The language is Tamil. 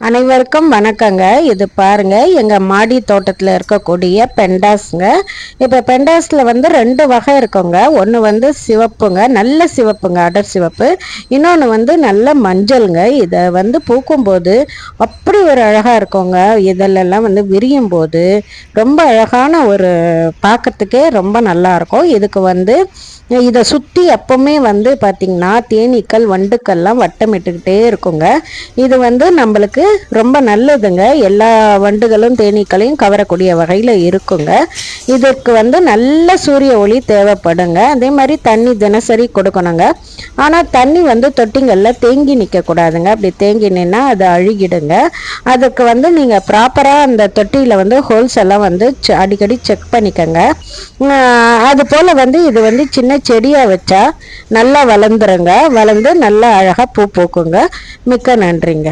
அனைவருக்கும் வணக்கங்க. இது பாருங்க எங்கள் மாடி தோட்டத்தில் இருக்கக்கூடிய பெண்டாஸுங்க. இப்போ பெண்டாஸில் வந்து 2 வகை இருக்குங்க. ஒன்று வந்து சிவப்புங்க, நல்ல சிவப்புங்க, அடர் சிவப்பு. இன்னொன்று வந்து நல்ல மஞ்சளுங்க. இதை வந்து பூக்கும்போது அப்படி ஒரு அழகாக இருக்குங்க. இதெல்லாம் வந்து விரியும் போது ரொம்ப அழகான ஒரு பார்க்கறதுக்கே ரொம்ப நல்லா இருக்கும். இதுக்கு வந்து இதை சுற்றி எப்பவுமே வந்து பார்த்திங்கன்னா தேனீக்கள் வண்டுக்கள்லாம் வட்டமிட்டுக்கிட்டே இருக்குங்க. இது வந்து நம்மளுக்கு ரொம்ப நல்லதுங்க. எல்லா வண்டுகளும் தேனீக்களையும் கவரக்கூடிய வகையில் இருக்குங்க. இதற்கு வந்து நல்ல சூரிய ஒளி தேவைப்படுங்க. அதே மாதிரி தண்ணி தினசரி கொடுக்கணுங்க. ஆனால் தண்ணி வந்து தொட்டிங்களில் தேங்கி நிற்கக்கூடாதுங்க. அப்படி தேங்கி நின்னா அது அழுகிடுங்க. அதுக்கு வந்து நீங்கள் ப்ராப்பராக அந்த தொட்டியில் வந்து ஹோல்ஸ் எல்லாம் வந்து அடிக்கடி செக் பண்ணிக்கோங்க. அது போல் வந்து இது வந்து சின்ன செடியாக வச்சா நல்லா வளர்ந்துருங்க. வளர்ந்து நல்லா அழகாக பூ பூக்குங்க. மிக்க நன்றிங்க.